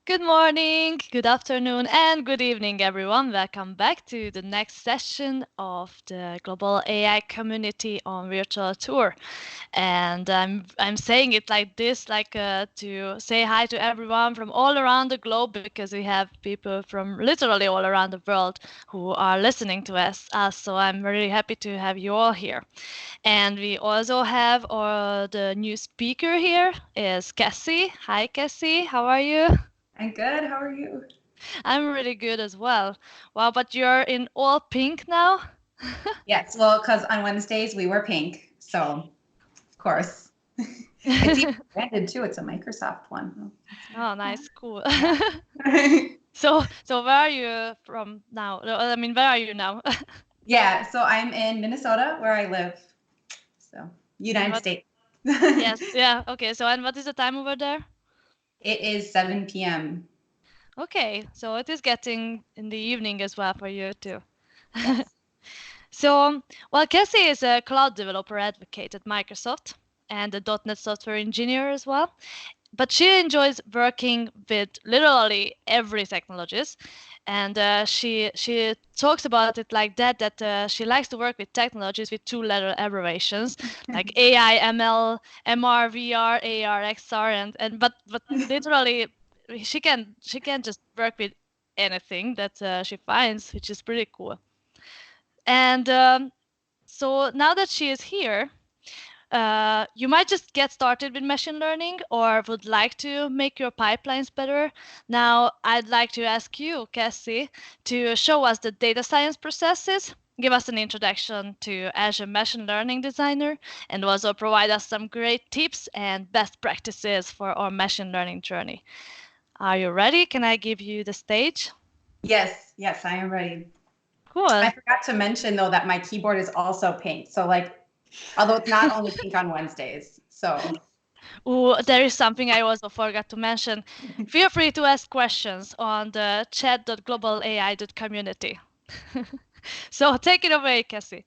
Good morning, good afternoon, and good evening, everyone. Welcome back to the next session of the Global AI Community on Virtual Tour. And I'm saying it like this, to say hi to everyone from all around the globe, because we have people from literally all around the world who are listening to us. So I'm really happy to have you all here. And we also have the new speaker here is Cassie. Hi, Cassie. How are you? I'm good. How are you? I'm really good as well. Wow, but you're in all pink now? Yes, well, because on Wednesdays we wear pink, so of course. It's even branded too. It's a Microsoft one. Oh, nice, cool. Yeah. So where are you from now? No, I mean, where are you now? Yeah, so I'm in Minnesota where I live. So, And United what? States. Yes, yeah. Okay, so and what is the time over there? It is 7 p.m. Okay, so it is getting in the evening as well for you too. Yes. So, well, Cassie is a cloud developer advocate at Microsoft and a .NET software engineer as well. But she enjoys working with literally every technologies, and she talks about it like that she likes to work with technologies with two-letter abbreviations like AI, ML, MR, VR, AR, XR, and but literally she can just work with anything that she finds, which is pretty cool. And so now that she is here, you might just get started with machine learning or would like to make your pipelines better. Now, I'd like to ask you, Cassie, to show us the data science processes, give us an introduction to Azure Machine Learning Designer, and also provide us some great tips and best practices for our machine learning journey. Are you ready? Can I give you the stage? Yes, I am ready. Cool. I forgot to mention though that my keyboard is also pink. So although it's not only pink on Wednesdays. So Oh, there is something I also forgot to mention. Feel free to ask questions on the chat.globalai.community. So take it away, Cassie.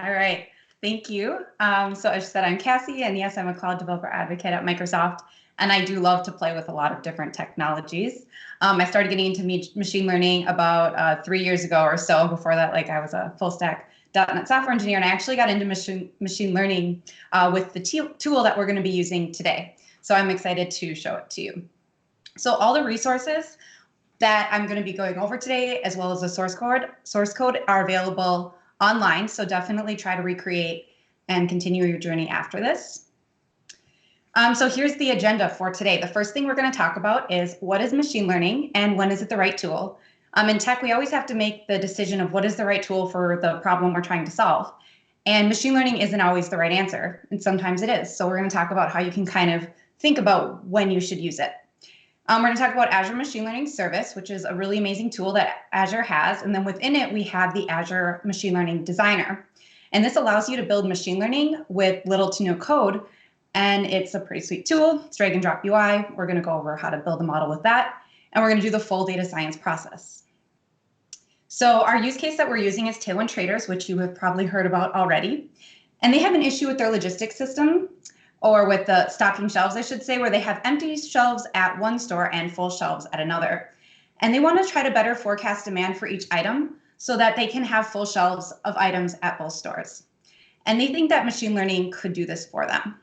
all right. Thank you. So as I said, I'm Cassie, and yes, I'm a cloud developer advocate at Microsoft, and I do love to play with a lot of different technologies. I started getting into machine learning about 3 years ago or so. Before that, I was a full stack .NET software engineer, and I actually got into machine learning with the tool that we're going to be using today. So I'm excited to show it to you. So all the resources that I'm going to be going over today, as well as the source code are available online. So definitely try to recreate and continue your journey after this. So here's the agenda for today. The first thing we're going to talk about is what is machine learning and when is it the right tool? In tech, we always have to make the decision of what is the right tool for the problem we're trying to solve. And machine learning isn't always the right answer, and sometimes it is. So we're going to talk about how you can kind of think about when you should use it. We're going to talk about Azure Machine Learning Service, which is a really amazing tool that Azure has. And then within it, we have the Azure Machine Learning Designer. And this allows you to build machine learning with little to no code. And it's a pretty sweet tool. It's drag and drop UI. We're going to go over how to build a model with that. And we're going to do the full data science process. So our use case that we're using is Tailwind Traders, which you have probably heard about already. And they have an issue with their logistics system, or with the stocking shelves, I should say, where they have empty shelves at one store and full shelves at another. And they want to try to better forecast demand for each item so that they can have full shelves of items at both stores. And they think that machine learning could do this for them.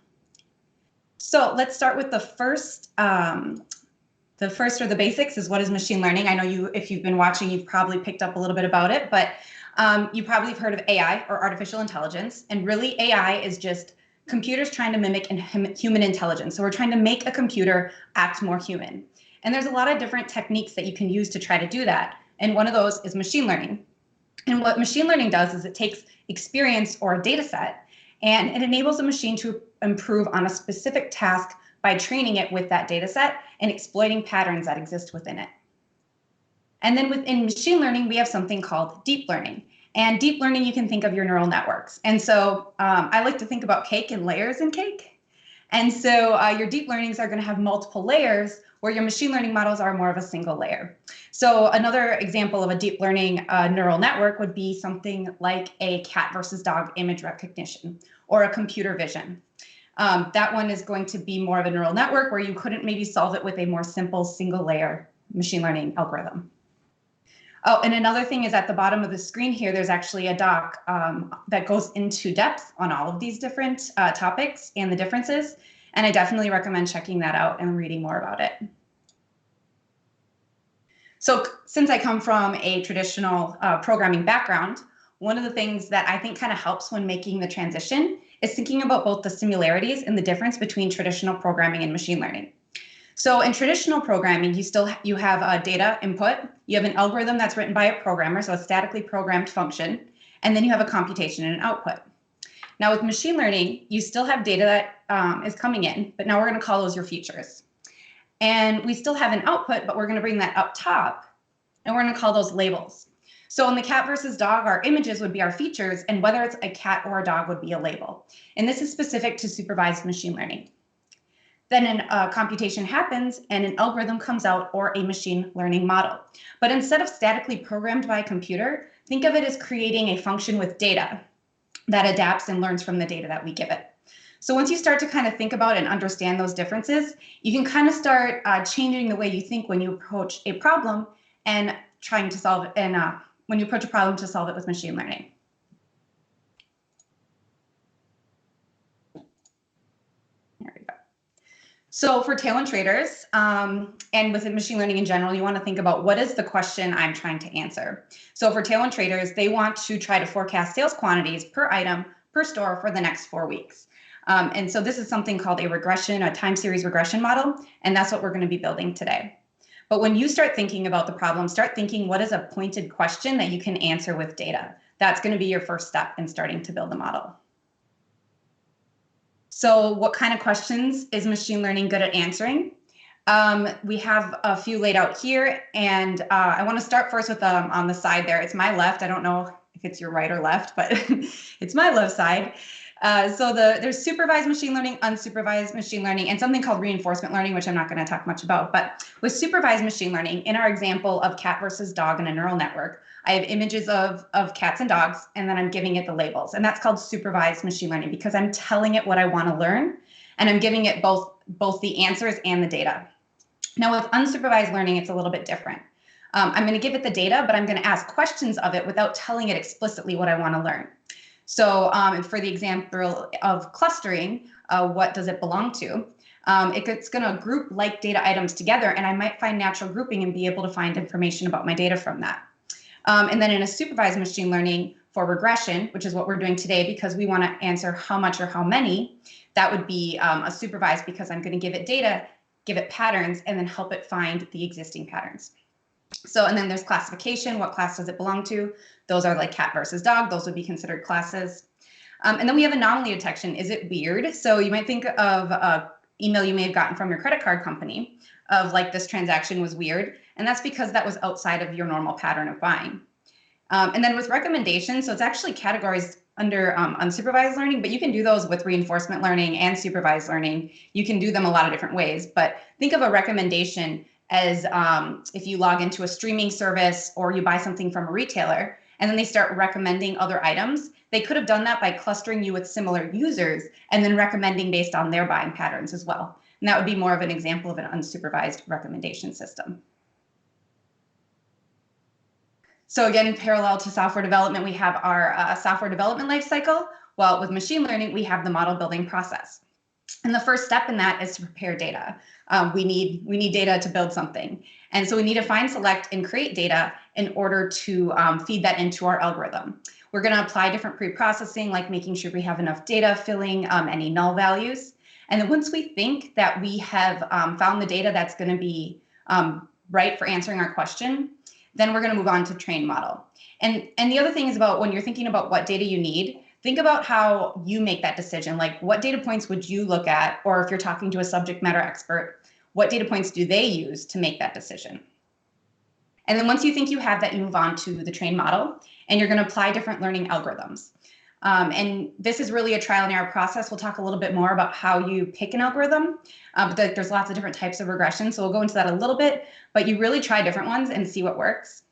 So let's start with the first or the basics is what is machine learning. I know if you've been watching, you've probably picked up a little bit about it, but you probably have heard of AI, or artificial intelligence. And really, AI is just computers trying to mimic human intelligence. So we're trying to make a computer act more human. And there's a lot of different techniques that you can use to try to do that. And one of those is machine learning. And what machine learning does is it takes experience or a data set, and it enables a machine to improve on a specific task by training it with that data set and exploiting patterns that exist within it. And then within machine learning, we have something called deep learning. And deep learning, you can think of your neural networks. And so I like to think about cake and layers in cake. And so your deep learnings are going to have multiple layers, where your machine learning models are more of a single layer. So another example of a deep learning neural network would be something like a cat versus dog image recognition, or a computer vision. That one is going to be more of a neural network where you couldn't maybe solve it with a more simple single layer machine learning algorithm. Oh, and another thing is at the bottom of the screen here, there's actually a doc that goes into depth on all of these different topics and the differences. And I definitely recommend checking that out and reading more about it. So since I come from a traditional programming background, one of the things that I think kind of helps when making the transition is thinking about both the similarities and the difference between traditional programming and machine learning. So in traditional programming, you have a data input, you have an algorithm that's written by a programmer, so a statically programmed function, and then you have a computation and an output. Now with machine learning, you still have data that is coming in, but now we're going to call those your features. And we still have an output, but we're going to bring that up top, and we're going to call those labels. So in the cat versus dog, our images would be our features, and whether it's a cat or a dog would be a label. And this is specific to supervised machine learning. Then a computation happens and an algorithm comes out or a machine learning model. But instead of statically programmed by a computer, think of it as creating a function with data that adapts and learns from the data that we give it. So once you start to kind of think about and understand those differences, you can kind of start changing the way you think when you approach a problem and trying to solve it, and when you approach a problem to solve it with machine learning. There we go. So for Tailwind Traders and with machine learning in general, you want to think about what is the question I'm trying to answer. So for Tailwind Traders, they want to try to forecast sales quantities per item per store for the next 4 weeks. And so this is something called a regression, a time series regression model, and that's what we're going to be building today. But when you start thinking about the problem, start thinking what is a pointed question that you can answer with data. That's going to be your first step in starting to build the model. So what kind of questions is machine learning good at answering? We have a few laid out here, and I want to start first with on the side there. It's my left. I don't know if it's your right or left, but it's my left side. So there's supervised machine learning, unsupervised machine learning, and something called reinforcement learning, which I'm not going to talk much about. But with supervised machine learning, in our example of cat versus dog in a neural network, I have images of cats and dogs, and then I'm giving it the labels. And that's called supervised machine learning because I'm telling it what I want to learn, and I'm giving it both the answers and the data. Now with unsupervised learning, it's a little bit different. I'm going to give it the data, but I'm going to ask questions of it without telling it explicitly what I want to learn. So for the example of clustering, what does it belong to? It's going to group like data items together, and I might find natural grouping and be able to find information about my data from that. And then in a supervised machine learning for regression, which is what we're doing today because we want to answer how much or how many, that would be a supervised because I'm going to give it data, give it patterns, and then help it find the existing patterns. So, and then there's classification. What class does it belong to? Those are like cat versus dog. Those would be considered classes. And then we have anomaly detection. Is it weird? So you might think of an email you may have gotten from your credit card company of like this transaction was weird. And that's because that was outside of your normal pattern of buying. And then with recommendations, so it's actually categories under unsupervised learning, but you can do those with reinforcement learning and supervised learning. You can do them a lot of different ways, but think of a recommendation as if you log into a streaming service or you buy something from a retailer and then they start recommending other items. They could have done that by clustering you with similar users and then recommending based on their buying patterns as well. And that would be more of an example of an unsupervised recommendation system. So again, parallel to software development, we have our software development lifecycle. Well, with machine learning, we have the model building process. And the first step in that is to prepare data. We need data to build something. And so we need to find, select, and create data in order to feed that into our algorithm. We're going to apply different pre-processing, like making sure we have enough data, filling any null values. And then once we think that we have found the data that's going to be right for answering our question, then we're going to move on to train model. And the other thing is about when you're thinking about what data you need, think about how you make that decision. Like what data points would you look at? Or if you're talking to a subject matter expert, what data points do they use to make that decision? And then once you think you have that, you move on to the train model and you're going to apply different learning algorithms. And this is really a trial and error process. We'll talk a little bit more about how you pick an algorithm, but there's lots of different types of regression. So we'll go into that a little bit, but you really try different ones and see what works.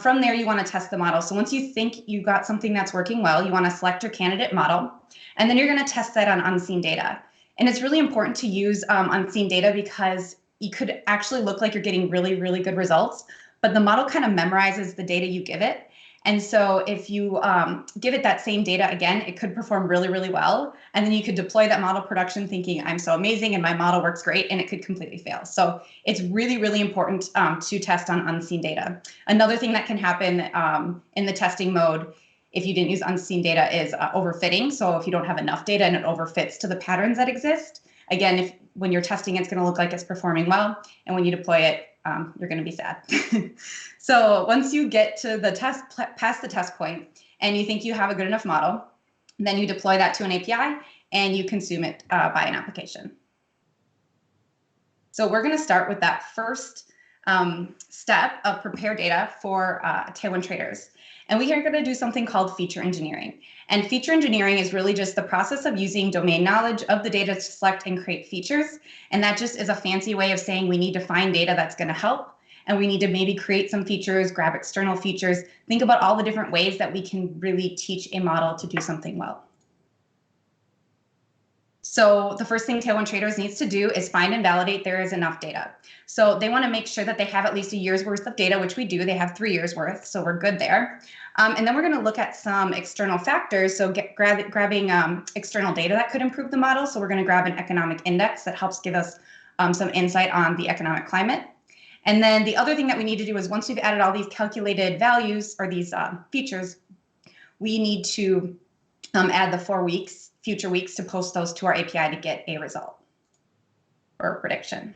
From there, you want to test the model. So once you think you got something that's working well, you want to select your candidate model, and then you're going to test that on unseen data. And it's really important to use unseen data because you could actually look like you're getting really, really good results, but the model kind of memorizes the data you give it. And so if you give it that same data again, it could perform really, really well. And then you could deploy that model production thinking, I'm so amazing and my model works great, and it could completely fail. So it's really, really important to test on unseen data. Another thing that can happen in the testing mode, if you didn't use unseen data, is overfitting. So if you don't have enough data and it overfits to the patterns that exist, again, when you're testing, it's going to look like it's performing well. And when you deploy it, you're going to be sad. So once you get to the past the test point, and you think you have a good enough model, then you deploy that to an API and you consume it by an application. So we're going to start with that first step of prepare data for Tailwind Traders. And we are going to do something called feature engineering. And feature engineering is really just the process of using domain knowledge of the data to select and create features. And that just is a fancy way of saying we need to find data that's going to help. And we need to maybe create some features, grab external features, think about all the different ways that we can really teach a model to do something well. So the first thing Tailwind Traders needs to do is find and validate there is enough data. So they want to make sure that they have at least a year's worth of data, which we do. They have 3 years worth, so we're good there. And then we're going to look at some external factors. So grabbing external data that could improve the model. So we're going to grab an economic index that helps give us some insight on the economic climate. And then the other thing that we need to do is once we've added all these calculated values or these features, we need to add the 4 weeks, future weeks, to post those to our API to get a result or a prediction.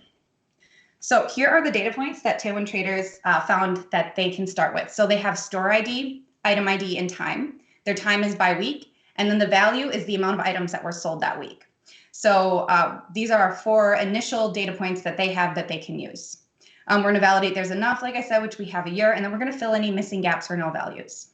So here are the data points that Tailwind Traders found that they can start with. So they have store ID, item ID, and time. Their time is by week, and then the value is the amount of items that were sold that week. So these are our 4 initial data points that they have that they can use. We're going to validate there's enough, like I said, which we have a year, and then we're going to fill any missing gaps or null values.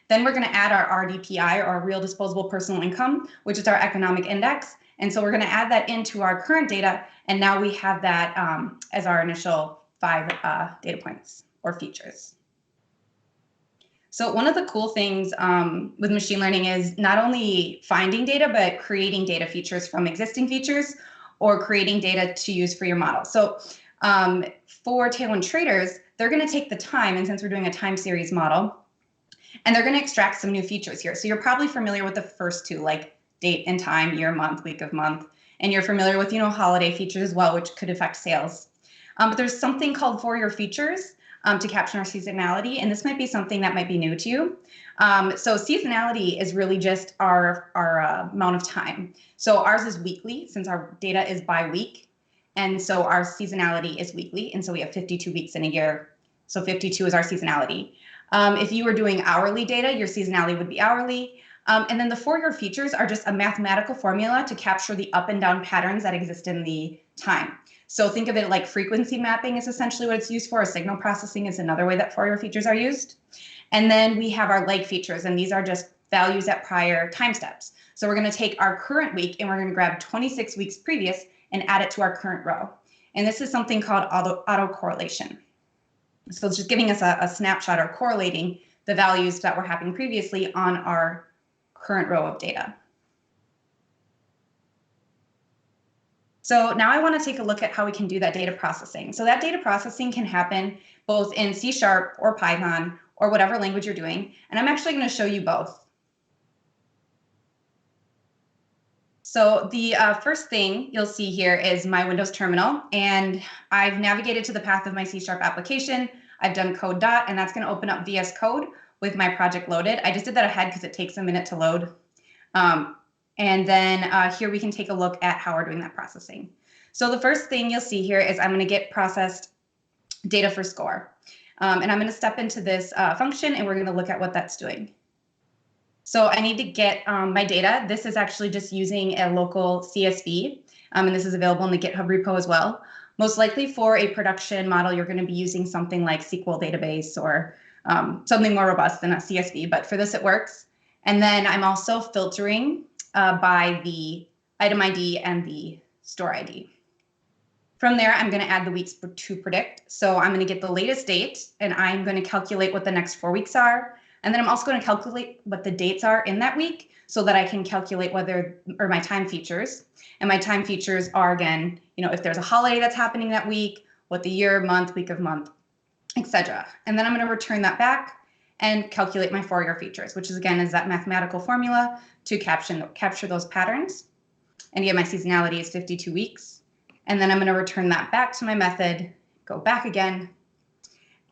Then we're going to add our RDPI, or real disposable personal income, which is our economic index. And so we're going to add that into our current data, and now we have that as our initial 5 data points or features. So one of the cool things with machine learning is not only finding data, but creating data features from existing features or creating data to use for your model. So for Tailwind Traders, they're going to take the time, and since we're doing a time series model, and they're going to extract some new features here. So you're probably familiar with the first 2, like date and time, year, month, week of month. And you're familiar with, holiday features as well, which could affect sales. But there's something called for your features to capture our seasonality. And this might be something that might be new to you. So seasonality is really just our amount of time. So ours is weekly since our data is by week. And so our seasonality is weekly. And so we have 52 weeks in a year. So 52 is our seasonality. If you were doing hourly data, your seasonality would be hourly. And then the for-your features are just a mathematical formula to capture the up and down patterns that exist in the time. So think of it like frequency mapping is essentially what it's used for. Signal processing is another way that for-your features are used. And then we have our like features, and these are just values at prior time steps. So we're going to take our current week and we're going to grab 26 weeks previous and add it to our current row. And this is something called autocorrelation. So it's just giving us a snapshot or correlating the values that were happening previously on our current row of data. So now I want to take a look at how we can do that data processing. So that data processing can happen both in C# or Python or whatever language you're doing. And I'm actually going to show you both. So the first thing you'll see here is my Windows terminal, and I've navigated to the path of my C# application. I've done code dot, and that's going to open up VS Code with my project loaded. I just did that ahead because it takes a minute to load. And then here we can take a look at how we're doing that processing. So the first thing you'll see here is I'm going to get processed data for score. And I'm going to step into this function, and we're going to look at what that's doing. So I need to get my data. This is actually just using a local CSV, and this is available in the GitHub repo as well. Most likely for a production model, you're going to be using something like SQL database or something more robust than a CSV, but for this it works. And then I'm also filtering by the item ID and the store ID. From there, I'm going to add the weeks to predict. So I'm going to get the latest date, and I'm going to calculate what the next 4 weeks are. And then I'm also going to calculate what the dates are in that week so that I can calculate my time features. And my time features are, again, if there's a holiday that's happening that week, what the year, month, week of month, etc. And then I'm going to return that back and calculate my Fourier features, which is that mathematical formula to capture those patterns. And again, my seasonality is 52 weeks. And then I'm going to return that back to my method, go back again,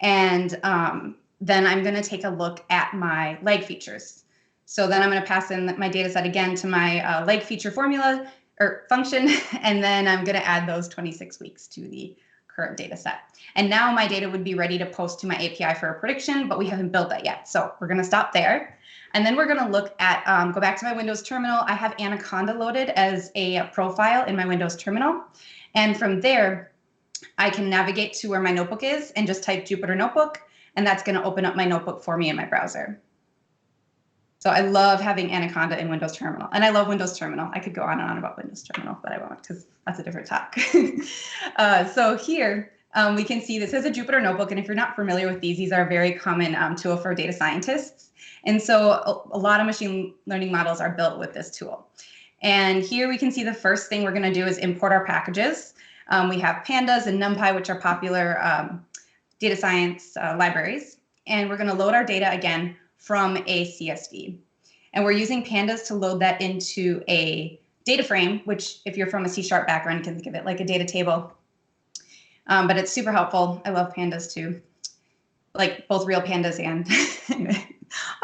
and then I'm going to take a look at my leg features. So then I'm going to pass in my data set again to my leg feature formula or function, and then I'm going to add those 26 weeks to the current data set. And now my data would be ready to post to my API for a prediction, but we haven't built that yet. So we're going to stop there. And then we're going to look at, go back to my Windows terminal. I have Anaconda loaded as a profile in my Windows terminal. And from there, I can navigate to where my notebook is and just type Jupyter Notebook, and that's going to open up my notebook for me in my browser. So I love having Anaconda in Windows Terminal, and I love Windows Terminal. I could go on and on about Windows Terminal, but I won't because that's a different talk. So here we can see this is a Jupyter Notebook, and if you're not familiar with these are a very common tool for data scientists. And so a lot of machine learning models are built with this tool. And here we can see the first thing we're going to do is import our packages. We have Pandas and NumPy, which are popular data science libraries. And we're going to load our data again from a CSV. And we're using Pandas to load that into a data frame, which if you're from a C# background, you can think of it like a data table. But it's super helpful. I love Pandas too, like both real pandas and anyway,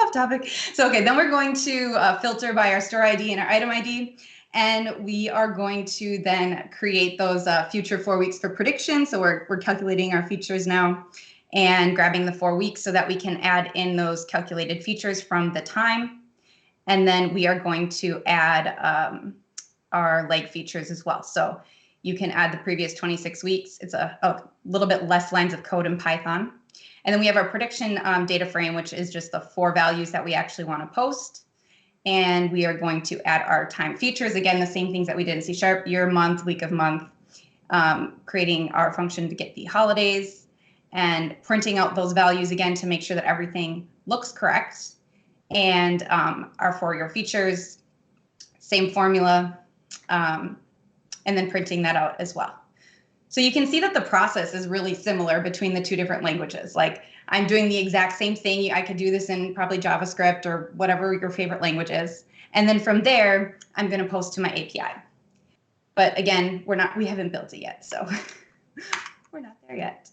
off topic. So, okay, then we're going to filter by our store ID and our item ID. And we are going to then create those future 4 weeks for prediction. So we're calculating our features now and grabbing the 4 weeks so that we can add in those calculated features from the time. And then we are going to add our leg features as well. So you can add the previous 26 weeks. It's a little bit less lines of code in Python. And then we have our prediction data frame, which is just the 4 values that we actually want to post. And we are going to add our time features. Again, the same things that we did in C#, year, month, week of month, creating our function to get the holidays and printing out those values again to make sure that everything looks correct. And our Fourier features, same formula, and then printing that out as well. So you can see that the process is really similar between the 2 different languages. Like I'm doing the exact same thing. I could do this in probably JavaScript or whatever your favorite language is. And then from there, I'm going to post to my API. But again, we haven't built it yet. So we're not there yet.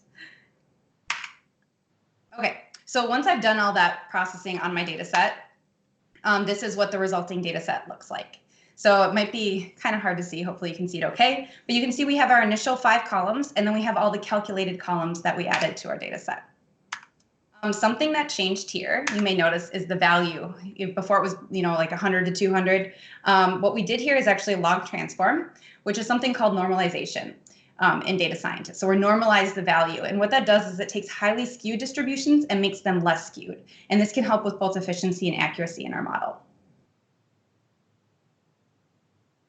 Okay, so once I've done all that processing on my data set, this is what the resulting data set looks like. So it might be kind of hard to see. Hopefully you can see it okay. But you can see we have our initial 5 columns, and then we have all the calculated columns that we added to our data set. Something that changed here, you may notice, is the value. Before it was, like 100 to 200. What we did here is actually a log transform, which is something called normalization in data scientists. So we normalize the value. And what that does is it takes highly skewed distributions and makes them less skewed. And this can help with both efficiency and accuracy in our model.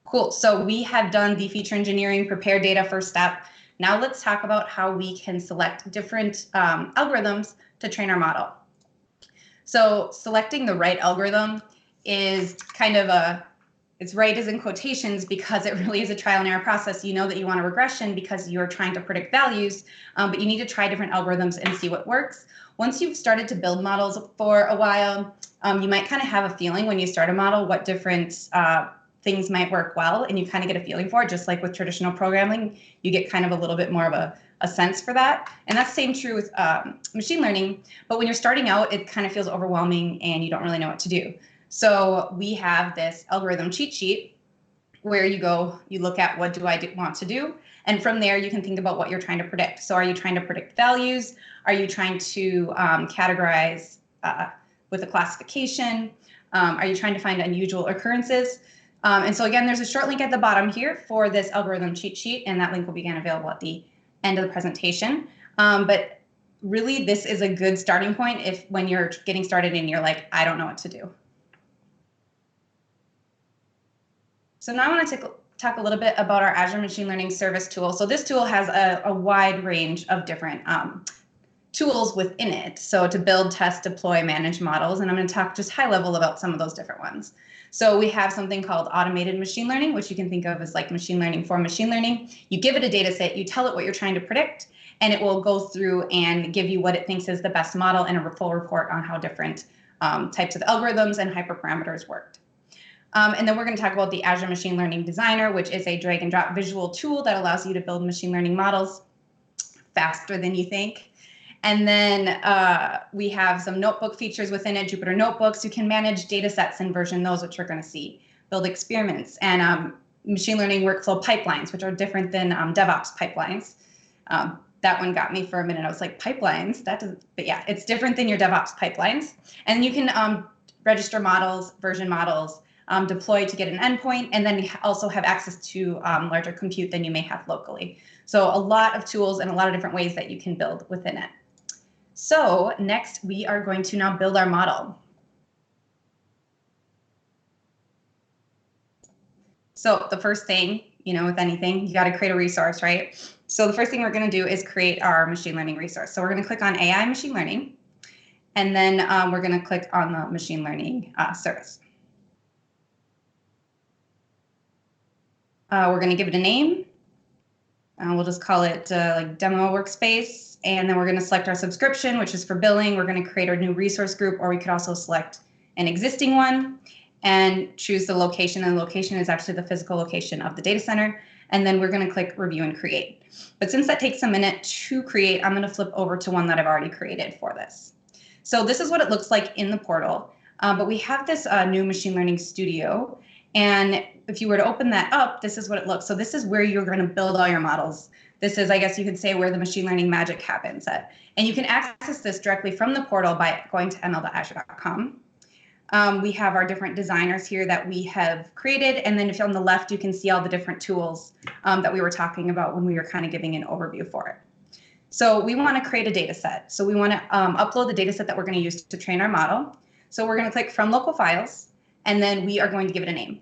Cool. So we have done the feature engineering, prepare data first step. Now let's talk about how we can select different algorithms to train our model. So selecting the right algorithm is kind of it's right is in quotations because it really is a trial and error process. You know that you want a regression because you're trying to predict values, but you need to try different algorithms and see what works. Once you've started to build models for a while, you might kind of have a feeling when you start a model what different things might work well, and you kind of get a feeling for it, just like with traditional programming, you get kind of a little bit more of a sense for that. And that's the same true with machine learning, but when you're starting out, it kind of feels overwhelming and you don't really know what to do. So we have this algorithm cheat sheet where you go, you look at what do I want to do, and from there you can think about what you're trying to predict. So are you trying to predict values? Are you trying to categorize with a classification? Are you trying to find unusual occurrences? And so again, there's a short link at the bottom here for this algorithm cheat sheet, and that link will be again available at the end of the presentation. But really, this is a good starting point when you're getting started and you're like, I don't know what to do. So now I want to talk a little bit about our Azure Machine Learning Service tool. So this tool has a wide range of different tools within it. So to build, test, deploy, manage models. And I'm going to talk just high level about some of those different ones. So we have something called automated machine learning, which you can think of as like machine learning for machine learning. You give it a data set, you tell it what you're trying to predict, and it will go through and give you what it thinks is the best model and a full report on how different types of algorithms and hyperparameters worked. And then we're going to talk about the Azure Machine Learning Designer, which is a drag and drop visual tool that allows you to build machine learning models faster than you think. And then we have some notebook features within it, Jupyter Notebooks. You can manage data sets and version those, which we're going to see, build experiments, and machine learning workflow pipelines, which are different than DevOps pipelines. That one got me for a minute. I was like, pipelines? That doesn't, but yeah, it's different than your DevOps pipelines. And you can register models, version models, deploy to get an endpoint, and then also have access to larger compute than you may have locally. So a lot of tools and a lot of different ways that you can build within it. So next, we are going to now build our model. So the first thing, with anything, you got to create a resource, right? So the first thing we're going to do is create our machine learning resource. So we're going to click on AI machine learning, and then we're going to click on the machine learning service. We're going to give it a name. We'll just call it like demo workspace. And then we're going to select our subscription, which is for billing. We're going to create our new resource group, or we could also select an existing one and choose the location. And the location is actually the physical location of the data center. And then we're going to click review and create. But since that takes a minute to create, I'm going to flip over to one that I've already created for this. So this is what it looks like in the portal. But we have this new machine learning studio. And if you were to open that up, this is what it looks. So this is where you're going to build all your models. This is, I guess you could say, where the machine learning magic happens at. And you can access this directly from the portal by going to ml.azure.com. We have our different designers here that we have created. And then if you're on the left, you can see all the different tools that we were talking about when we were kind of giving an overview for it. So we want to create a data set. So we want to upload the data set that we're going to use to train our model. So we're going to click from local files, and then we are going to give it a name.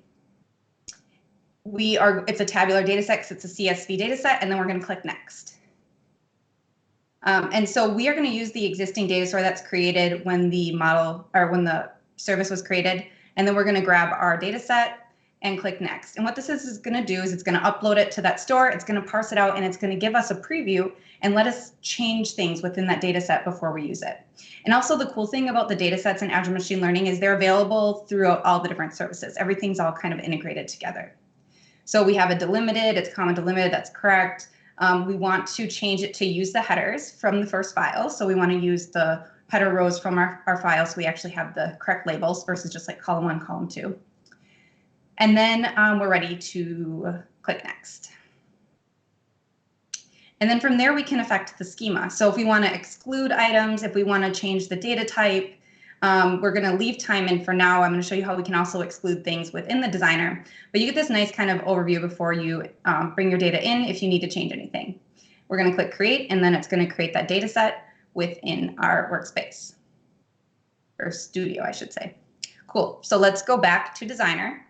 It's a tabular data set because it's a CSV data set, and then we're going to click next. And so we are going to use the existing data store that's created when the model, or when the service was created, and then we're going to grab our data set and click next. And what this is going to do is it's going to upload it to that store, it's going to parse it out, and it's going to give us a preview and let us change things within that data set before we use it. And also the cool thing about the data sets in Azure Machine Learning is they're available throughout all the different services. Everything's all kind of integrated together. So we have a delimited, it's comma delimited, that's correct. We want to change it to use the headers from the first file. So we want to use the header rows from our file so we actually have the correct labels versus just like column 1, column 2. And then we're ready to click next. And then from there, we can affect the schema. So if we want to exclude items, if we want to change the data type, we're going to leave time in for now. I'm going to show you how we can also exclude things within the designer. But you get this nice kind of overview before you bring your data in if you need to change anything. We're going to click create, and then it's going to create that data set within our workspace, or studio, I should say. Cool. So let's go back to designer.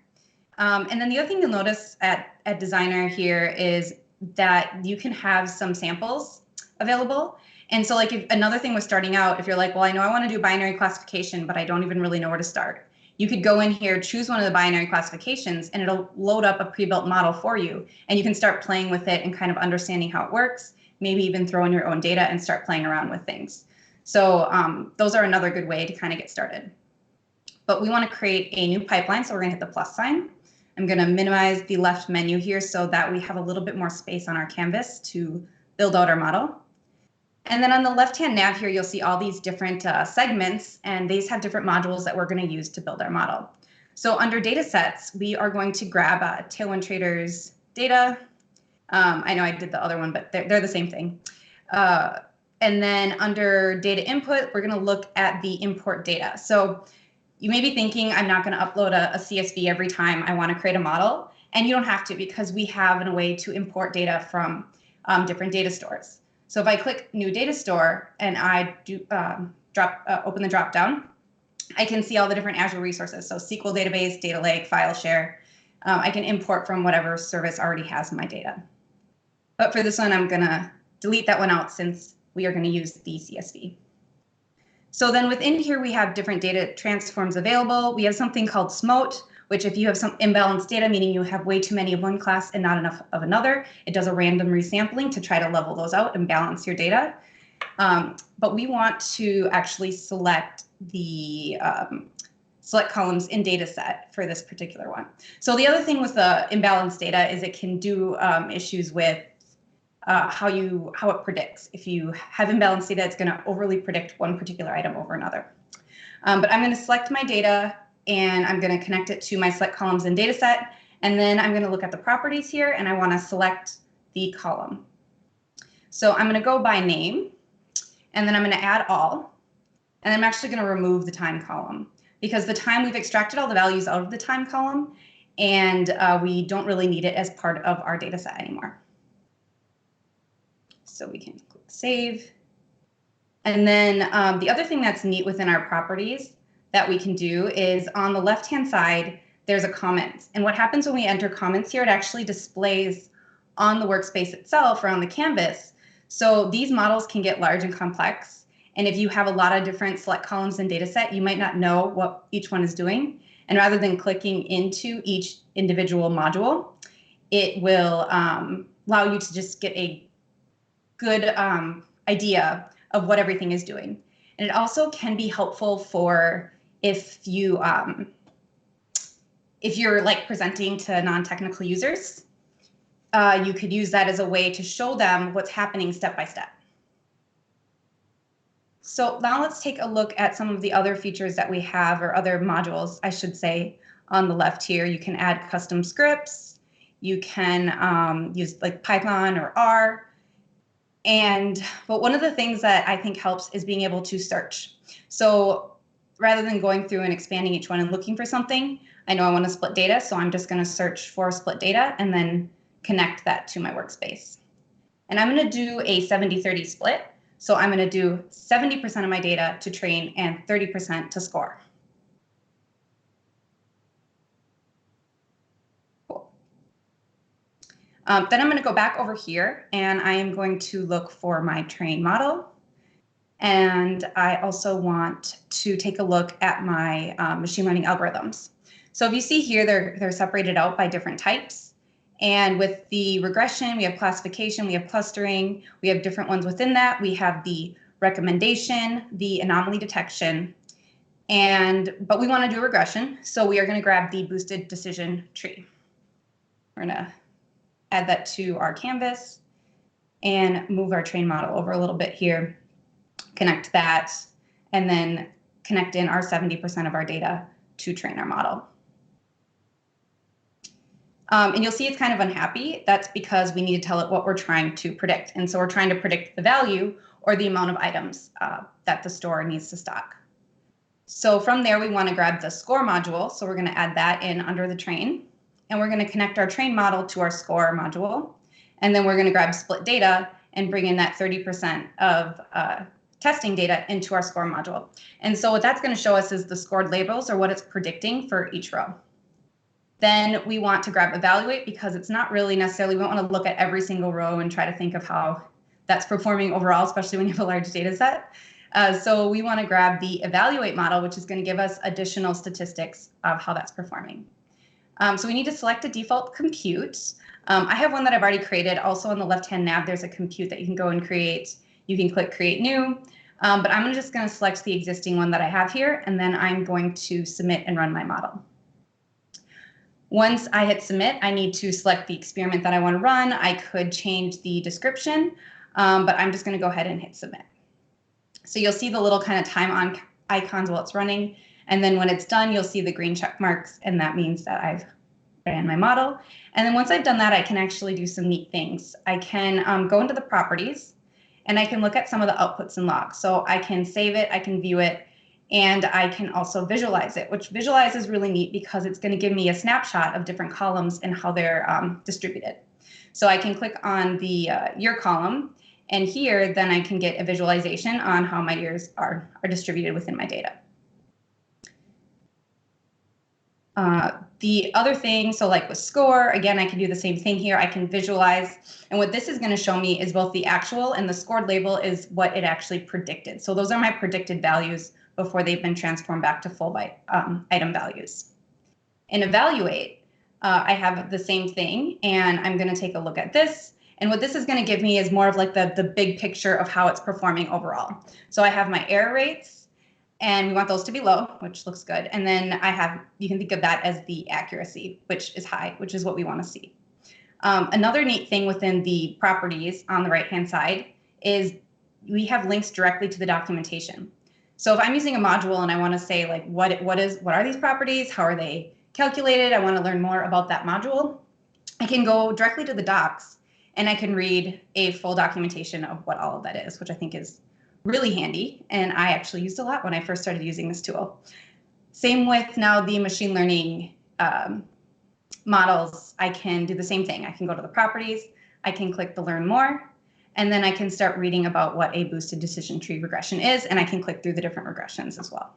And then the other thing you'll notice at designer here is that you can have some samples available. And so like if another thing was starting out, if you're like, well, I know I want to do binary classification, but I don't even really know where to start. You could go in here, choose one of the binary classifications, and it'll load up a pre-built model for you. And you can start playing with it and kind of understanding how it works, maybe even throw in your own data and start playing around with things. So those are another good way to kind of get started. But we want to create a new pipeline, so we're going to hit the plus sign. I'm going to minimize the left menu here so that we have a little bit more space on our canvas to build out our model. And then on the left-hand nav here, you'll see all these different segments, and these have different modules that we're going to use to build our model. So under data sets, we are going to grab Tailwind Traders data. I know I did the other one, but they're the same thing. And then under data input, we're going to look at the import data. So you may be thinking, I'm not going to upload a CSV every time I want to create a model. And you don't have to, because we have a way to import data from different data stores. So if I click new data store and I do open the drop down, I can see all the different Azure resources. So SQL database, data lake, file share, I can import from whatever service already has my data. But for this one, I'm going to delete that one out since we are going to use the CSV. So then within here, we have different data transforms available. We have something called SMOTE, which if you have some imbalanced data, meaning you have way too many of one class and not enough of another, it does a random resampling to try to level those out and balance your data. But we want to actually select the select columns in data set for this particular one. So the other thing with the imbalanced data is it can do issues with how it predicts. If you have imbalanced data, it's going to overly predict one particular item over another. But I'm going to select my data and I'm going to connect it to my select columns in data set. And then I'm going to look at the properties here and I want to select the column. So I'm going to go by name and then I'm going to add all. And I'm actually going to remove the time column because the time we've extracted all the values out of the time column and we don't really need it as part of our data set anymore. So we can click save. And then the other thing that's neat within our properties that we can do is on the left-hand side, there's a comments. And what happens when we enter comments here, it actually displays on the workspace itself or on the canvas. So these models can get large and complex. And if you have a lot of different select columns in data set, you might not know what each one is doing. And rather than clicking into each individual module, it will allow you to just get a good idea of what everything is doing. And it also can be helpful for if you're like presenting to non-technical users, you could use that as a way to show them what's happening step by step. So now let's take a look at some of the other features that we have, or other modules, I should say, on the left here. You can add custom scripts. You can use like Python or R. But one of the things that I think helps is being able to search. So rather than going through and expanding each one and looking for something, I know I want to split data, so I'm just going to search for split data and then connect that to my workspace. And I'm going to do a 70-30 split. So I'm going to do 70% of my data to train and 30% to score. Cool. Then I'm going to go back over here and I am going to look for my train model. And I also want to take a look at my machine learning algorithms. So if you see here, they're separated out by different types. And with the regression, we have classification, we have clustering, we have different ones within that. We have the recommendation, the anomaly detection, but we want to do regression. So we are going to grab the boosted decision tree. We're going to add that to our canvas and move our train model over a little bit here, connect that, and then connect in our 70% of our data to train our model. And you'll see it's kind of unhappy. That's because we need to tell it what we're trying to predict. And so we're trying to predict the value or the amount of items that the store needs to stock. So from there, we want to grab the score module. So we're going to add that in under the train. And we're going to connect our train model to our score module. And then we're going to grab split data and bring in that 30% of testing data into our score module. And so what that's going to show us is the scored labels or what it's predicting for each row. Then we want to grab evaluate because it's not really necessarily, we don't want to look at every single row and try to think of how that's performing overall, especially when you have a large data set. So we want to grab the evaluate model, which is going to give us additional statistics of how that's performing. So we need to select a default compute. I have one that I've already created. Also on the left-hand nav, there's a compute that you can go and create. You can click create new, but I'm just going to select the existing one that I have here, and then I'm going to submit and run my model. Once I hit submit, I need to select the experiment that I want to run. I could change the description, but I'm just going to go ahead and hit submit. So you'll see the little kind of time on icons while it's running. And then when it's done, you'll see the green check marks, and that means that I've ran my model. And then once I've done that, I can actually do some neat things. I can go into the properties, and I can look at some of the outputs and logs. So I can save it, I can view it, and I can also visualize it, which visualize is really neat because it's going to give me a snapshot of different columns and how they're distributed. So I can click on the year column, and here then I can get a visualization on how my years are distributed within my data. The other thing, so like with score, again, I can do the same thing here. I can visualize. And what this is going to show me is both the actual and the scored label is what it actually predicted. So those are my predicted values before they've been transformed back to full byte item values. In evaluate, I have the same thing, and I'm going to take a look at this. And what this is going to give me is more of like the big picture of how it's performing overall. So I have my error rates, and we want those to be low, which looks good. And then I have, you can think of that as the accuracy, which is high, which is what we want to see. Another neat thing within the properties on the right-hand side is we have links directly to the documentation. So if I'm using a module and I want to say like, what are these properties? How are they calculated? I want to learn more about that module. I can go directly to the docs and I can read a full documentation of what all of that is, which I think is really handy, and I actually used a lot when I first started using this tool. Same with now the machine learning models. I can do the same thing. I can go to the properties, I can click the learn more, and then I can start reading about what a boosted decision tree regression is, and I can click through the different regressions as well.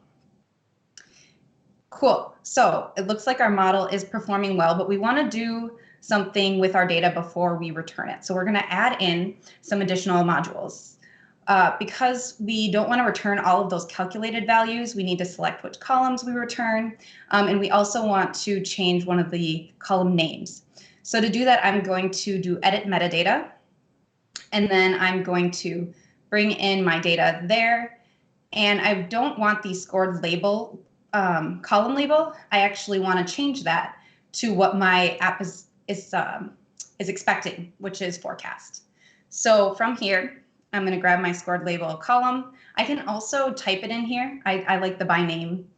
Cool. So it looks like our model is performing well, but we want to do something with our data before we return it. So we're going to add in some additional modules. Because we don't want to return all of those calculated values, we need to select which columns we return. And we also want to change one of the column names. So to do that, I'm going to do edit metadata. And then I'm going to bring in my data there. And I don't want the scored label, column label. I actually want to change that to what my app is expecting, which is forecast. So from here, I'm going to grab my scored label column. I can also type it in here. I like the by name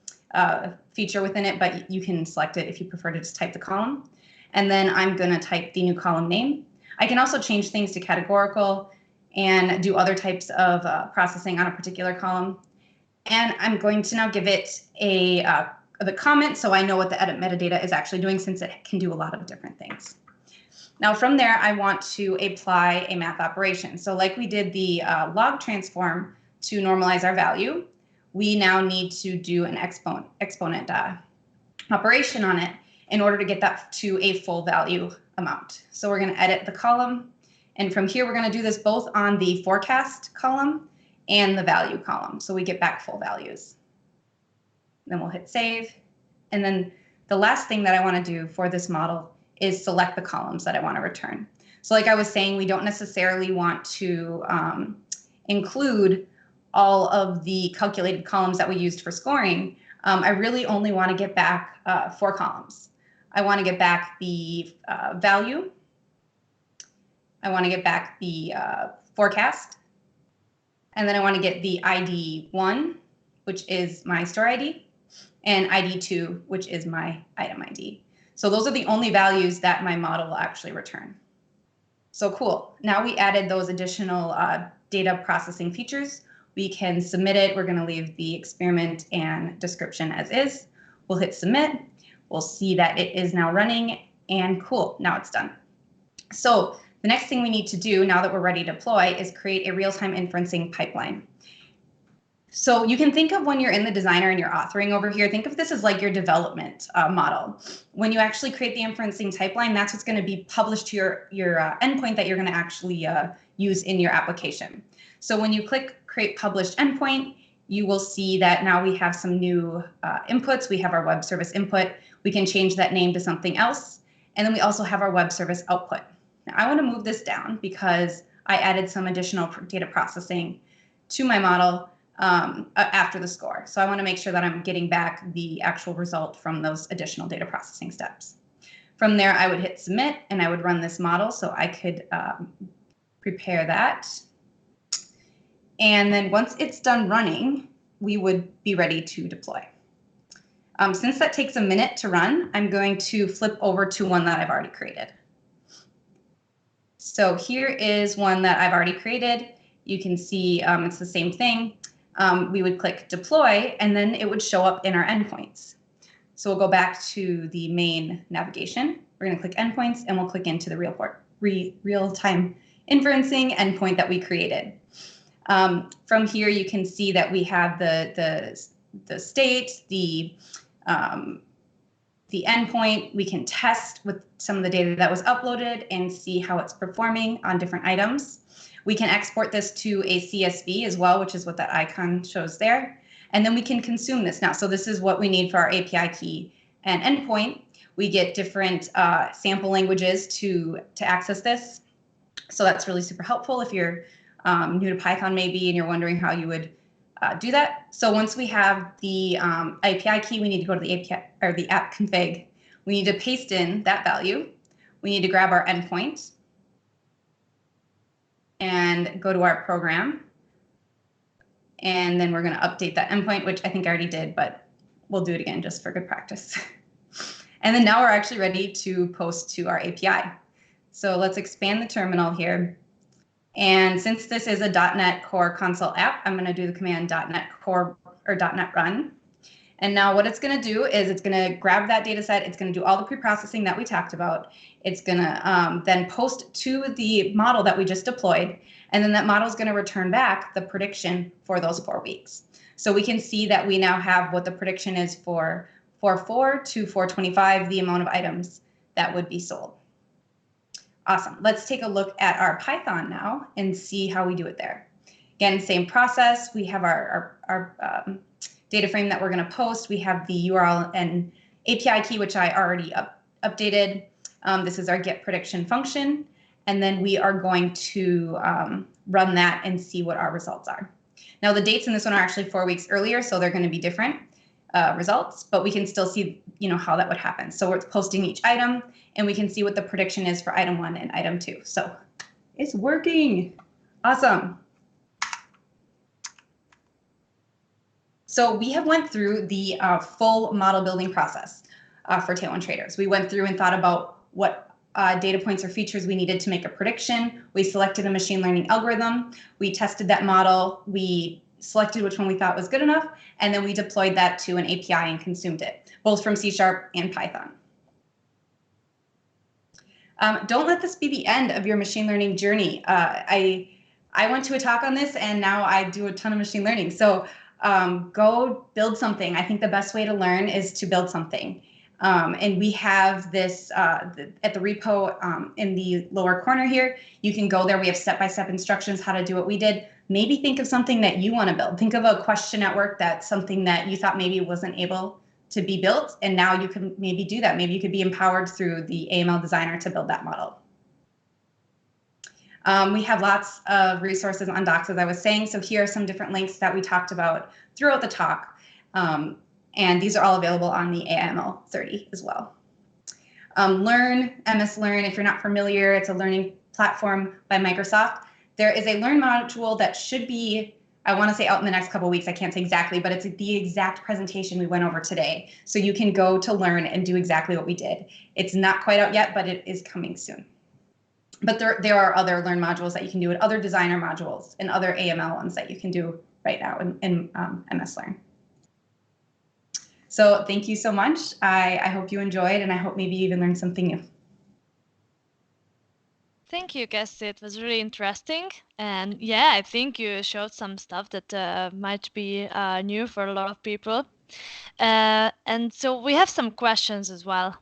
feature within it, but you can select it if you prefer to just type the column. And then I'm going to type the new column name. I can also change things to categorical and do other types of processing on a particular column. And I'm going to now give it the comment so I know what the edit metadata is actually doing, since it can do a lot of different things. Now from there, I want to apply a math operation. So like we did the log transform to normalize our value, we now need to do an exponent operation on it in order to get that to a full value amount. So we're going to edit the column. And from here, we're going to do this both on the forecast column and the value column. So we get back full values. Then we'll hit save. And then the last thing that I want to do for this model is select the columns that I want to return. So like I was saying, we don't necessarily want to include all of the calculated columns that we used for scoring. I really only want to get back 4 columns. I want to get back the value. I want to get back the forecast. And then I want to get the ID 1, which is my store ID, and ID 2, which is my item ID. So those are the only values that my model will actually return. So cool. Now we added those additional data processing features. We can submit it. We're going to leave the experiment and description as is. We'll hit submit. We'll see that it is now running, and cool, now it's done. So the next thing we need to do now that we're ready to deploy is create a real-time inferencing pipeline. So you can think of when you're in the designer and you're authoring over here, think of this as like your development model. When you actually create the inferencing pipeline, that's what's going to be published to your endpoint that you're going to actually use in your application. So when you click create published endpoint, you will see that now we have some new inputs. We have our web service input. We can change that name to something else. And then we also have our web service output. Now I want to move this down because I added some additional data processing to my model after the score. So I want to make sure that I'm getting back the actual result from those additional data processing steps. From there, I would hit submit and I would run this model so I could prepare that. And then once it's done running, we would be ready to deploy. Since that takes a minute to run, I'm going to flip over to one that I've already created. So here is one that I've already created. You can see it's the same thing. We would click deploy, and then it would show up in our endpoints. So we'll go back to the main navigation. We're going to click endpoints, and we'll click into the real-time inferencing endpoint that we created. From here, you can see that we have the state, the the endpoint. We can test with some of the data that was uploaded and see how it's performing on different items. We can export this to a CSV as well, which is what that icon shows there. And then we can consume this now. So this is what we need for our API key and endpoint. We get different sample languages to access this. So that's really super helpful if you're new to Python maybe and you're wondering how you would do that. So once we have the API key, we need to go to the API or the app config. We need to paste in that value. We need to grab our endpoint and go to our program. And then we're going to update that endpoint, which I think I already did, but we'll do it again just for good practice. And then now we're actually ready to post to our API. So let's expand the terminal here. And since this is a .NET Core console app, I'm going to do the command .NET Core or .NET Run. And now what it's going to do is it's going to grab that data set. It's going to do all the pre-processing that we talked about. It's going to then post to the model that we just deployed. And then that model is going to return back the prediction for those 4 weeks. So we can see that we now have what the prediction is for 4 to 425, the amount of items that would be sold. Awesome. Let's take a look at our Python now and see how we do it there. Again, same process. We have our data frame that we're going to post. We have the URL and API key, which I already updated. This is our get prediction function. And then we are going to run that and see what our results are. Now, the dates in this one are actually 4 weeks earlier, so they're going to be different results, but we can still see, how that would happen. So we're posting each item, and we can see what the prediction is for item 1 and item 2. So it's working. Awesome. So we have went through the full model building process for Tailwind Traders. We went through and thought about what data points or features we needed to make a prediction. We selected a machine learning algorithm. We tested that model. We selected which one we thought was good enough, and then we deployed that to an API and consumed it, both from C# and Python. Don't let this be the end of your machine learning journey. I went to a talk on this, and now I do a ton of machine learning. So go build something. I think the best way to learn is to build something. And we have this at the repo in the lower corner here. You can go there. We have step-by-step instructions how to do what we did. Maybe think of something that you want to build. Think of a question at work that's something that you thought maybe wasn't able to be built, and now you can maybe do that. Maybe you could be empowered through the AML designer to build that model. We have lots of resources on Docs, as I was saying. So here are some different links that we talked about throughout the talk. And these are all available on the AML 30 as well. Learn, MS Learn, if you're not familiar, it's a learning platform by Microsoft. There is a Learn module that should be, I want to say out in the next couple of weeks. I can't say exactly, but it's the exact presentation we went over today. So you can go to Learn and do exactly what we did. It's not quite out yet, but it is coming soon. But there are other Learn modules that you can do and other designer modules and other AML ones that you can do right now in MS Learn. So thank you so much. I hope you enjoyed, and I hope maybe you even learned something new. Thank you, Cassie. It was really interesting. And yeah, I think you showed some stuff that might be new for a lot of people. And so we have some questions as well.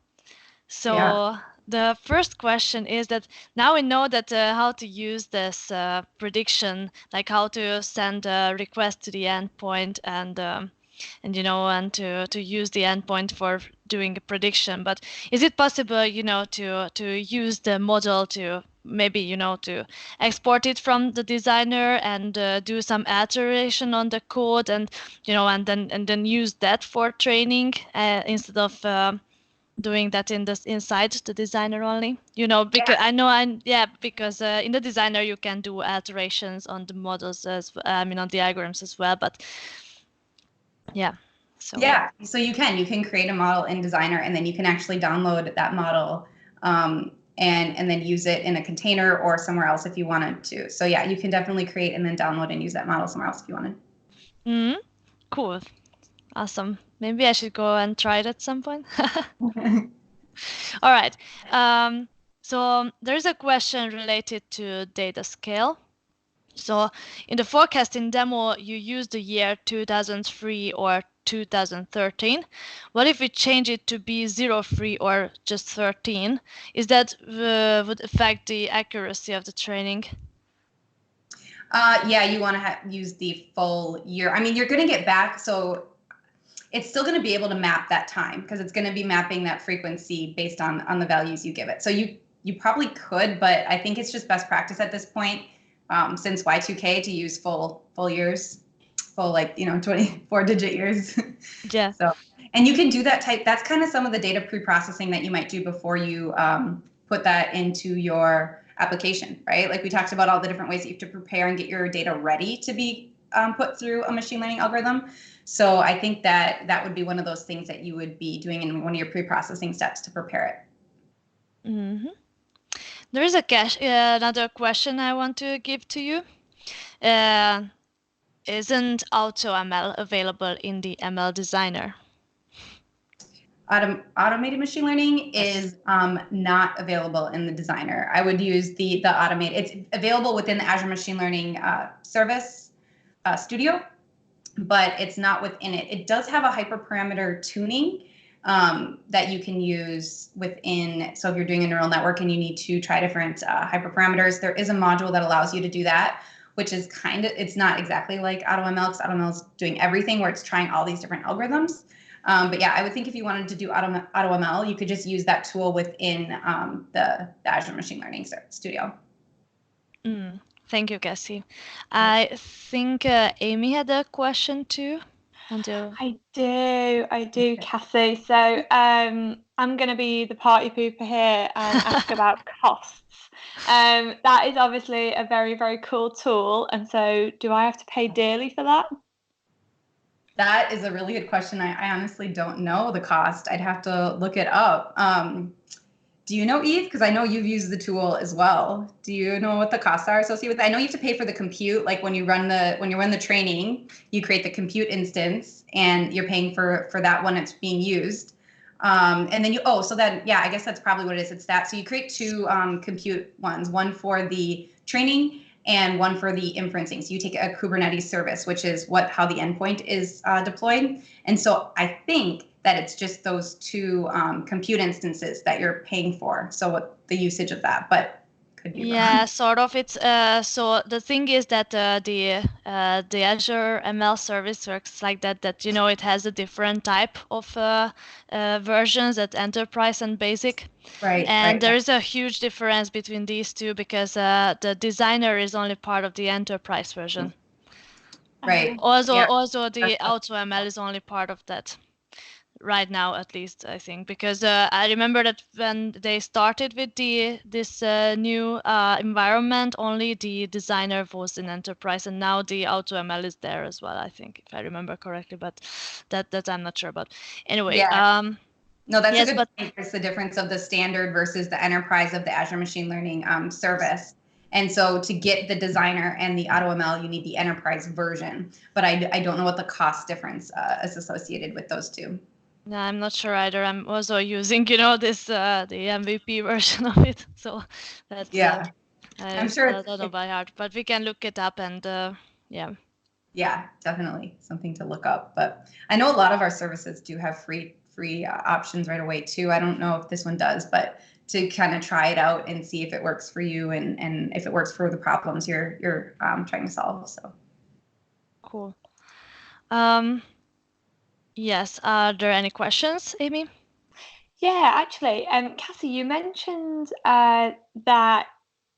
So yeah. The first question is that now we know that how to use this prediction, like how to send a request to the endpoint and to use the endpoint for doing a prediction. But is it possible, to use the model to maybe, to export it from the designer and do some iteration on the code and, and then use that for training instead of doing that inside the designer only, because because in the designer you can do alterations on the models on the algorithms as well, but so you can create a model in designer, and then you can actually download that model and then use it in a container or somewhere else if you wanted to. So yeah, you can definitely create and then download and use that model somewhere else if you wanted. Cool. Awesome. Maybe I should go and try it at some point. All right. So there's a question related to data scale. So in the forecasting demo, you used the year 2003 or 2013. What if we change it to be 0, 3, or just 13? Is that would affect the accuracy of the training? Yeah, you want to use the full year. I mean, you're going to get back, so it's still going to be able to map that time because it's going to be mapping that frequency based on the values you give it. So you probably could, but I think it's just best practice at this point, since Y2K, to use full years, full 24-digit years. Yeah. So, and you can do that type. That's kind of some of the data pre-processing that you might do before you put that into your application, right? Like we talked about all the different ways that you have to prepare and get your data ready to be put through a machine learning algorithm. So I think that would be one of those things that you would be doing in one of your pre-processing steps to prepare it. Mm-hmm. There is another question I want to give to you. Isn't AutoML available in the ML Designer? Automated machine learning is not available in the designer. I would use the automated. It's available within the Azure Machine Learning Service Studio, but it's not within it. It does have a hyperparameter tuning that you can use within. So if you're doing a neural network and you need to try different hyperparameters, there is a module that allows you to do that, which is it's not exactly like AutoML, because AutoML is doing everything where it's trying all these different algorithms. But yeah, I would think if you wanted to do AutoML, you could just use that tool within the Azure Machine Learning Studio. Thank you, Cassie. I think Amy had a question too. I do, Cassie. So I'm going to be the party pooper here and ask about costs. That is obviously a very, very cool tool. And so do I have to pay dearly for that? That is a really good question. I honestly don't know the cost. I'd have to look it up. Do you know, Eve? Because I know you've used the tool as well. Do you know what the costs are associated with it? I know you have to pay for the compute. Like when you run the training, you create the compute instance, and you're paying for that when it's being used. And then I guess that's probably what it is. It's that. So you create two compute ones, one for the training and one for the inferencing. So you take a Kubernetes service, which is how the endpoint is deployed. And so I think that it's just those two compute instances that you're paying for. So what the usage of that, but could be wrong. Sort of. It's so the thing is that the Azure ML service works like that. That it has a different type of versions, at enterprise and basic. Right. And there is a huge difference between these two because the designer is only part of the enterprise version. Right. Also the AutoML is only part of that. Right now, at least, I think, because I remember that when they started with this new environment, only the designer was in enterprise, and now the AutoML is there as well, I think, if I remember correctly, but that I'm not sure about. Anyway, no, that's a good point. It's the difference of the standard versus the enterprise of the Azure Machine Learning service. And so to get the designer and the AutoML, you need the enterprise version, but I don't know what the cost difference is associated with those two. No, I'm not sure either. I'm also using, this the MVP version of it. So that's I'm sure I don't know by heart, but we can look it up and yeah. Yeah, definitely something to look up. But I know a lot of our services do have free options right away too. I don't know if this one does, but to kind of try it out and see if it works for you and if it works for the problems you're trying to solve. So cool. Yes. Are there any questions, Amy? Yeah, actually, Cassie, you mentioned that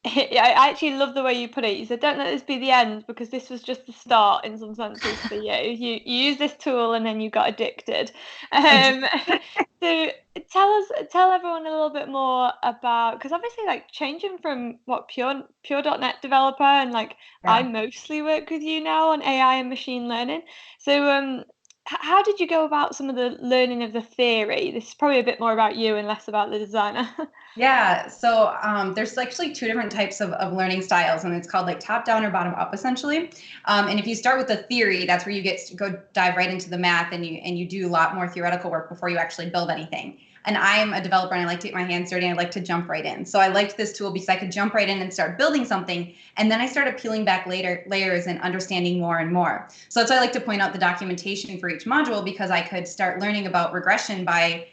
I actually love the way you put it. You said, "Don't let this be the end," because this was just the start in some senses for you. You use this tool and then you got addicted. So tell everyone a little bit more about, because obviously, like, changing from pure .NET developer and I mostly work with you now on AI and machine learning. So how did you go about some of the learning of the theory? This is probably a bit more about you and less about the designer. Yeah, so there's actually two different types of learning styles, and it's called top down or bottom up, essentially. And if you start with the theory, that's where you get to go dive right into the math, and you do a lot more theoretical work before you actually build anything. And I'm a developer and I like to get my hands dirty and I like to jump right in. So I liked this tool because I could jump right in and start building something. And then I started peeling back layers and understanding more and more. So that's why I like to point out the documentation for each module because I could start learning about regression by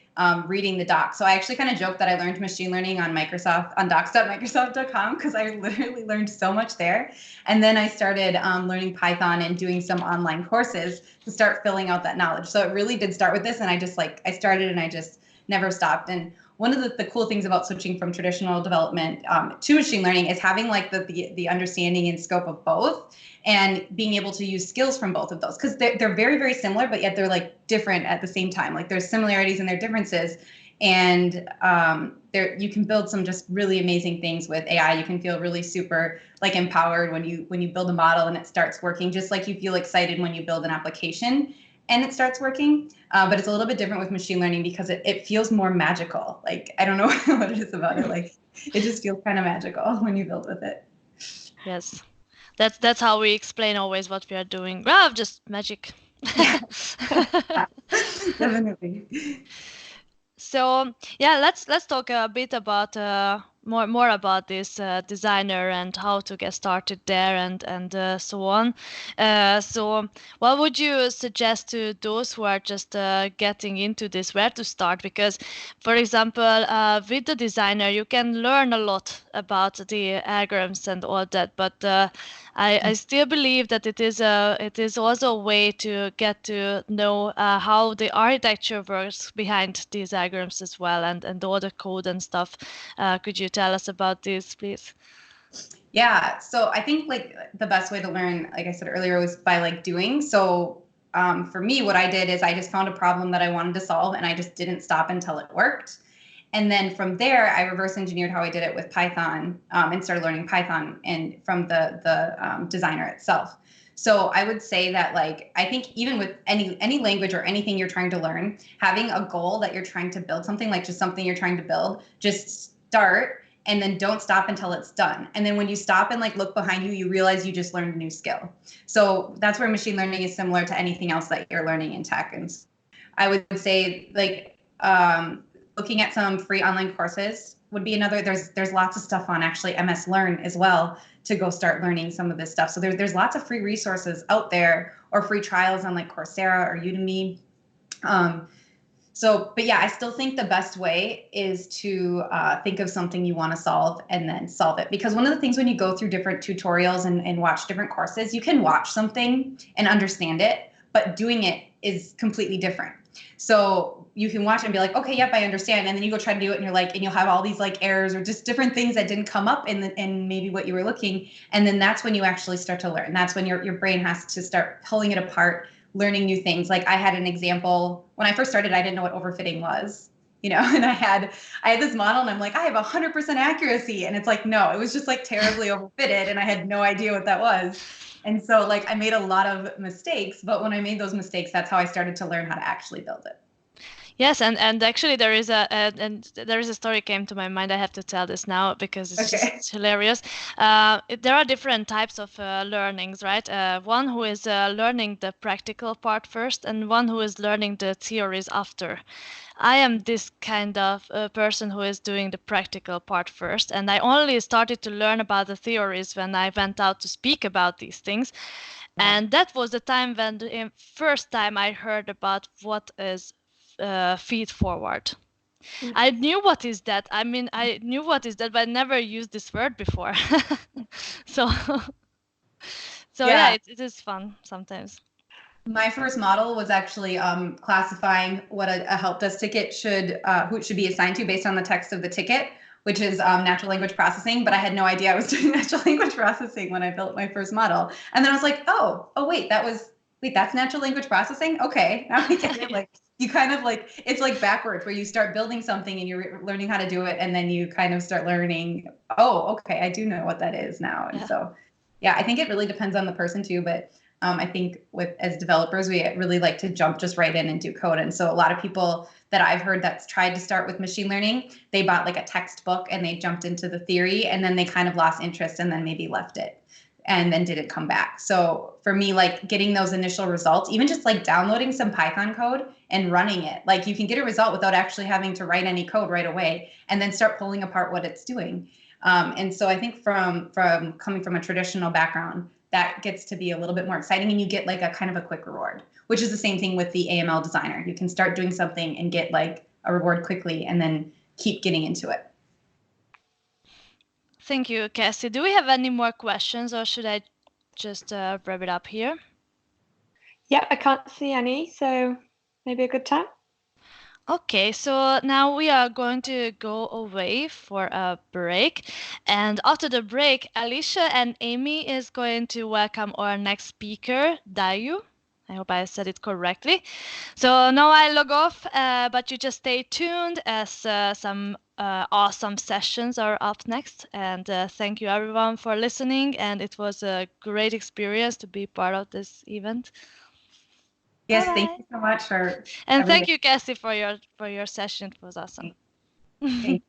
reading the docs. So I actually kind of joke that I learned machine learning on docs.microsoft.com because I literally learned so much there. And then I started learning Python and doing some online courses to start filling out that knowledge. So it really did start with this. And I started and I just never stopped. And one of the cool things about switching from traditional development to machine learning is having like the understanding and scope of both and being able to use skills from both of those, because they're very, very similar, but yet they're like different at the same time. Like there's similarities and there are differences. And you can build some just really amazing things with AI. You can feel really super like empowered when you build a model and it starts working, just like you feel excited when you build an application and it starts working. But it's a little bit different with machine learning because it feels more magical. Like, I don't know what it is about it. Like, it just feels kind of magical when you build with it. Yes. That's how we explain always what we are doing. Well, just magic. Yeah. Definitely. So yeah, let's talk a bit about more about this designer and how to get started there and so on. So what would you suggest to those who are just getting into this, where to start? Because, for example, with the designer, you can learn a lot about the algorithms and all that, but I still believe that it is also a way to get to know how the architecture works behind these algorithms as well, and all the code and stuff. Could you tell us about this, please? Yeah, so I think like the best way to learn, like I said earlier, was by like doing. So for me, what I did is I just found a problem that I wanted to solve, and I just didn't stop until it worked. And then from there, I reverse engineered how I did it with Python and started learning Python and from the designer itself. So I would say that, like, I think even with any language or anything you're trying to learn, having a goal that you're trying to build something, like just something you're trying to build, just start and then don't stop until it's done. And then when you stop and like look behind you, you realize you just learned a new skill. So that's where machine learning is similar to anything else that you're learning in tech. And I would say like looking at some free online courses would be another. There's lots of stuff on actually MS Learn as well to go start learning some of this stuff. So there's lots of free resources out there, or free trials on like Coursera or Udemy. But yeah, I still think the best way is to think of something you want to solve and then solve it. Because one of the things when you go through different tutorials and watch different courses, you can watch something and understand it, but doing it is completely different. So you can watch and be like, okay, yep, I understand. And then you go try to do it and you're like, and you'll have all these like errors or just different things that didn't come up in maybe what you were looking. And then that's when you actually start to learn. That's when your brain has to start pulling it apart, learning new things. Like I had an example when I first started, I didn't know what overfitting was, and I had this model and I'm like, I have 100% accuracy. And it's like, no, it was just like terribly overfitted. And I had no idea what that was. And so like I made a lot of mistakes, but when I made those mistakes, that's how I started to learn how to actually build it. Yes, and actually there is a story came to my mind. I have to tell this now because it's just hilarious. There are different types of learnings, right? One who is learning the practical part first, and one who is learning the theories after. I am this kind of person who is doing the practical part first, and I only started to learn about the theories when I went out to speak about these things. Yeah. And that was the time when the first time I heard about what is feed forward. I knew what is that. I mean, I knew what is that, but I never used this word before. so yeah, it is fun sometimes. My first model was actually classifying what a help desk ticket who it should be assigned to based on the text of the ticket, which is natural language processing. But I had no idea I was doing natural language processing when I built my first model. And then I was like, oh, wait, that's natural language processing? Okay, now I get it. Like you kind of like, it's like backwards where you start building something and you're learning how to do it. And then you kind of start learning, oh, okay, I do know what that is now. And so, yeah, I think it really depends on the person too. But I think as developers, we really like to jump just right in and do code. And so a lot of people that I've heard that's tried to start with machine learning, they bought like a textbook and they jumped into the theory and then they kind of lost interest and then maybe left it and then didn't come back. So for me, like getting those initial results, even just like downloading some Python code and running it, like you can get a result without actually having to write any code right away and then start pulling apart what it's doing. And so I think from coming from a traditional background, that gets to be a little bit more exciting, and you get like a kind of a quick reward, which is the same thing with the AML designer. You can start doing something and get like a reward quickly and then keep getting into it. Thank you, Cassie. Do we have any more questions, or should I just wrap it up here? Yep, I can't see any, so maybe a good time. Okay, so now we are going to go away for a break. And after the break, Alicia and Amy is going to welcome our next speaker, Dayu. I hope I said it correctly. So now I log off, but you just stay tuned as some awesome sessions are up next. And thank you everyone for listening. And it was a great experience to be part of this event. Yes, Bye-bye. thank you so much for And everything. thank you, Cassie, for your session. It was awesome. Thank you.